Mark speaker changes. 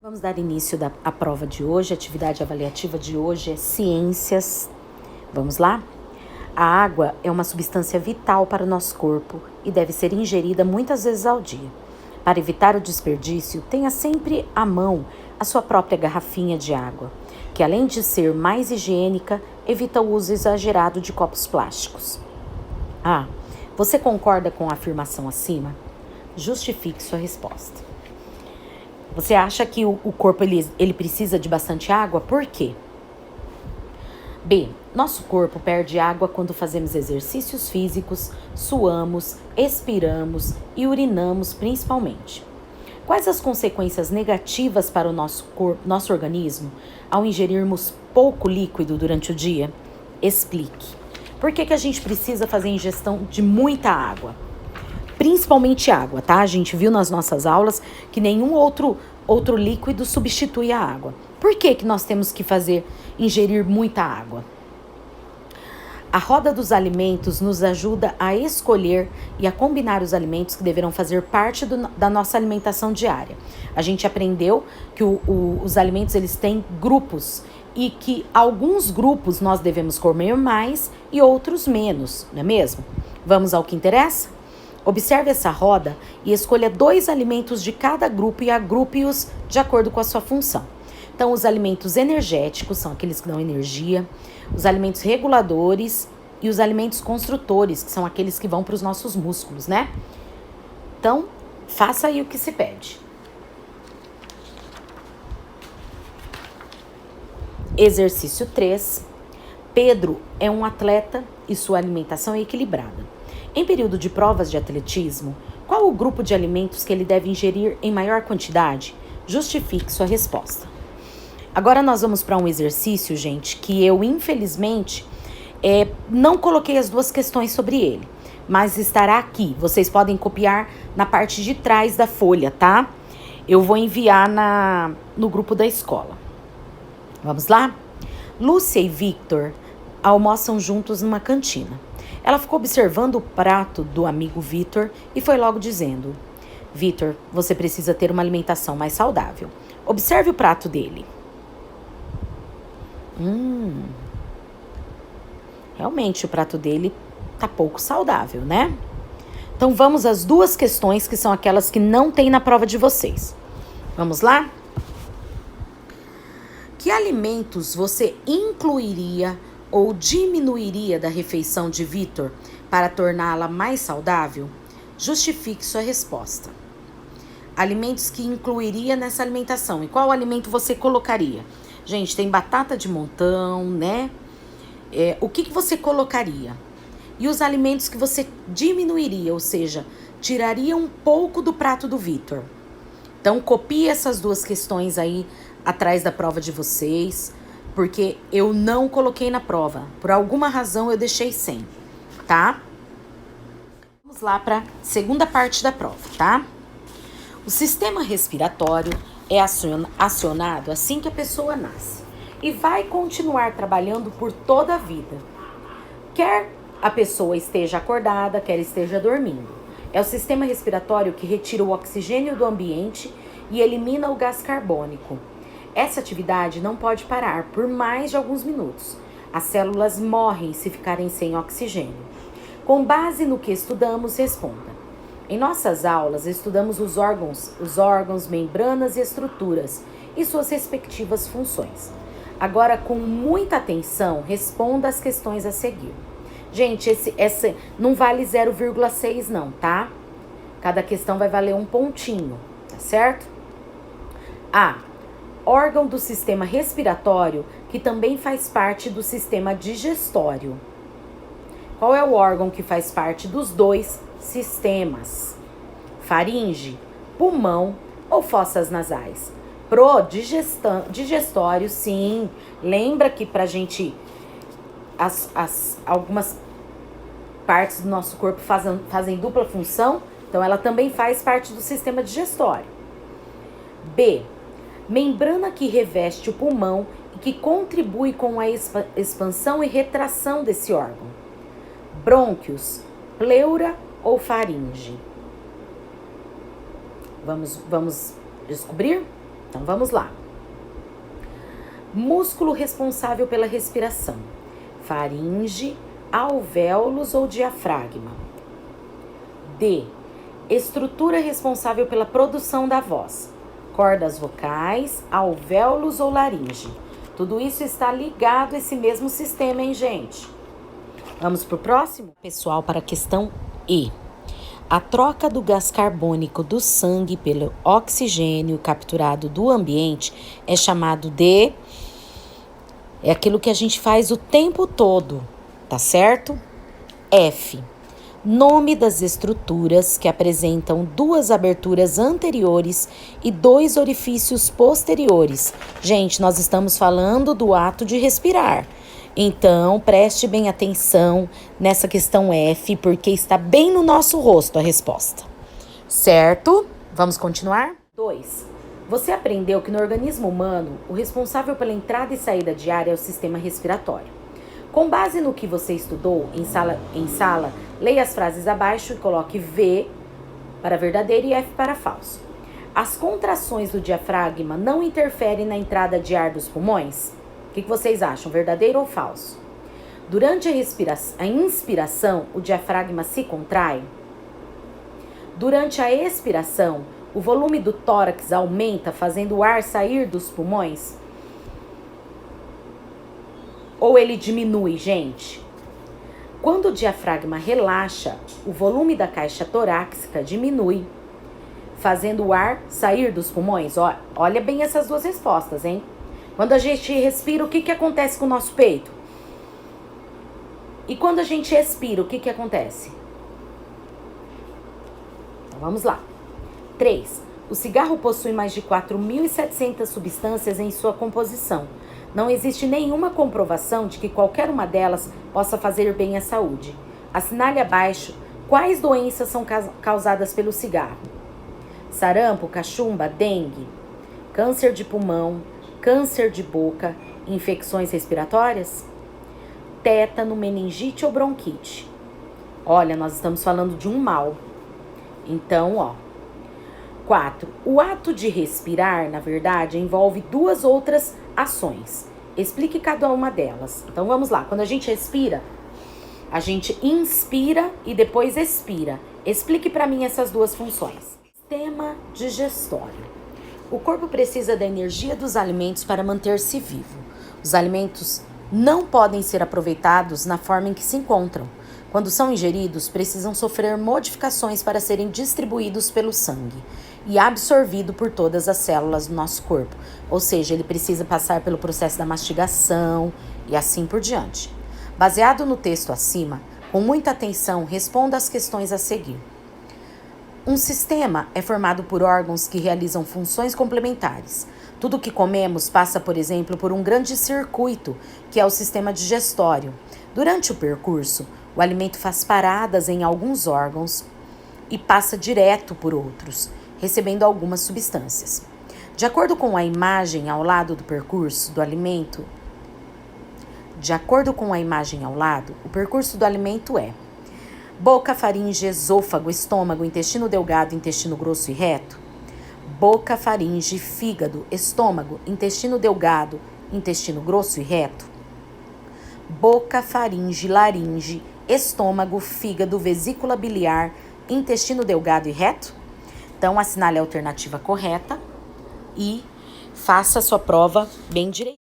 Speaker 1: Vamos dar início à prova de hoje. A atividade avaliativa de hoje é ciências. Vamos lá? A água é uma substância vital para o nosso corpo e deve ser ingerida muitas vezes ao dia. Para evitar o desperdício, tenha sempre à mão a sua própria garrafinha de água, que além de ser mais higiênica, evita o uso exagerado de copos plásticos. Você concorda com a afirmação acima? Justifique sua resposta. Você acha que o corpo ele precisa de bastante água? Por quê? B. Nosso corpo perde água quando fazemos exercícios físicos, suamos, expiramos e urinamos principalmente. Quais as consequências negativas para o nosso organismo ao ingerirmos pouco líquido durante o dia? Explique. Por que a gente precisa fazer ingestão de muita água? Principalmente água, tá? A gente viu nas nossas aulas que nenhum outro líquido substitui a água. Por que nós temos que ingerir muita água? A roda dos alimentos nos ajuda a escolher e a combinar os alimentos que deverão fazer parte da nossa alimentação diária. A gente aprendeu que os alimentos eles têm grupos e que alguns grupos nós devemos comer mais e outros menos, não é mesmo? Vamos ao que interessa? Observe essa roda e escolha 2 alimentos de cada grupo e agrupe-os de acordo com a sua função. Então, os alimentos energéticos são aqueles que dão energia, os alimentos reguladores e os alimentos construtores, que são aqueles que vão para os nossos músculos, né? Então, faça aí o que se pede. Exercício 3. Pedro é um atleta e sua alimentação é equilibrada. Em período de provas de atletismo, qual o grupo de alimentos que ele deve ingerir em maior quantidade? Justifique sua resposta. Agora nós vamos para um exercício, gente, que eu, infelizmente, não coloquei as 2 questões sobre ele, mas estará aqui. Vocês podem copiar na parte de trás da folha, tá? Eu vou enviar no grupo da escola. Vamos lá? Lúcia e Victor almoçam juntos numa cantina. Ela ficou observando o prato do amigo Victor e foi logo dizendo: Victor, você precisa ter uma alimentação mais saudável. Observe o prato dele. Realmente o prato dele tá pouco saudável, né? Então vamos às 2 questões que são aquelas que não tem na prova de vocês. Vamos lá? Que alimentos você incluiria ou diminuiria da refeição de Victor para torná-la mais saudável? Justifique sua resposta. Alimentos que incluiria nessa alimentação. E qual alimento você colocaria? Gente, tem batata de montão, né? O que você colocaria? E os alimentos que você diminuiria, ou seja, tiraria um pouco do prato do Victor. Então, copie essas 2 questões aí atrás da prova de vocês, porque eu não coloquei na prova. Por alguma razão eu deixei sem, tá? Vamos lá para a segunda parte da prova, tá? O sistema respiratório é acionado assim que a pessoa nasce e vai continuar trabalhando por toda a vida. Quer a pessoa esteja acordada, quer esteja dormindo. É o sistema respiratório que retira o oxigênio do ambiente e elimina o gás carbônico. Essa atividade não pode parar por mais de alguns minutos. As células morrem se ficarem sem oxigênio. Com base no que estudamos, responda. Em nossas aulas, estudamos os órgãos, membranas e estruturas e suas respectivas funções. Agora, com muita atenção, responda as questões a seguir. Gente, esse não vale 0,6 não, tá? Cada questão vai valer um pontinho, tá certo? Órgão do sistema respiratório que também faz parte do sistema digestório. Qual é o órgão que faz parte dos 2 sistemas? Faringe, pulmão ou fossas nasais? Digestório, sim. Lembra que pra gente, algumas partes do nosso corpo fazem dupla função? Então, ela também faz parte do sistema digestório. B. Membrana que reveste o pulmão e que contribui com a expansão e retração desse órgão. Brônquios, pleura ou faringe? Vamos descobrir? Então vamos lá. Músculo responsável pela respiração: faringe, alvéolos ou diafragma. D. Estrutura responsável pela produção da voz: cordas vocais, alvéolos ou laringe. Tudo isso está ligado a esse mesmo sistema, hein, gente? Vamos pro próximo? Pessoal, para a questão E. A troca do gás carbônico do sangue pelo oxigênio capturado do ambiente é chamado de... É aquilo que a gente faz o tempo todo, tá certo? F. Nome das estruturas que apresentam duas aberturas anteriores e dois orifícios posteriores. Gente, nós estamos falando do ato de respirar. Então, preste bem atenção nessa questão F, porque está bem no nosso rosto a resposta. Certo? Vamos continuar? 2. Você aprendeu que no organismo humano, o responsável pela entrada e saída de ar é o sistema respiratório. Com base no que você estudou em sala, leia as frases abaixo e coloque V para verdadeiro e F para falso. As contrações do diafragma não interferem na entrada de ar dos pulmões? O que vocês acham, verdadeiro ou falso? Durante a inspiração, o diafragma se contrai? Durante a expiração, o volume do tórax aumenta, fazendo o ar sair dos pulmões? Ou ele diminui, gente? Quando o diafragma relaxa, o volume da caixa torácica diminui, fazendo o ar sair dos pulmões. Olha bem essas duas respostas, hein? Quando a gente respira, o que acontece com o nosso peito? E quando a gente expira, o que acontece? Então, vamos lá. 3. O cigarro possui mais de 4.700 substâncias em sua composição. Não existe nenhuma comprovação de que qualquer uma delas possa fazer bem à saúde. Assinale abaixo quais doenças são causadas pelo cigarro: sarampo, cachumba, dengue, câncer de pulmão, câncer de boca, infecções respiratórias, tétano, meningite ou bronquite. Olha, nós estamos falando de um mal. Então, 4. O ato de respirar, na verdade, envolve duas outras ações. Explique cada uma delas. Então, vamos lá. Quando a gente respira, a gente inspira e depois expira. Explique para mim essas duas funções. Sistema digestório. O corpo precisa da energia dos alimentos para manter-se vivo. Os alimentos não podem ser aproveitados na forma em que se encontram. Quando são ingeridos, precisam sofrer modificações para serem distribuídos pelo sangue e absorvido por todas as células do nosso corpo. Ou seja, ele precisa passar pelo processo da mastigação e assim por diante. Baseado no texto acima, com muita atenção, responda às questões a seguir. Um sistema é formado por órgãos que realizam funções complementares. Tudo o que comemos passa, por exemplo, por um grande circuito, que é o sistema digestório. Durante o percurso, o alimento faz paradas em alguns órgãos e passa direto por outros, recebendo algumas substâncias. De acordo com a imagem ao lado do percurso do alimento, o percurso do alimento é boca, faringe, esôfago, estômago, intestino delgado, intestino grosso e reto. Boca, faringe, fígado, estômago, intestino delgado, intestino grosso e reto. Boca, faringe, laringe, estômago, fígado, vesícula biliar, intestino delgado e reto. Então, assinale a alternativa correta e faça a sua prova bem direito.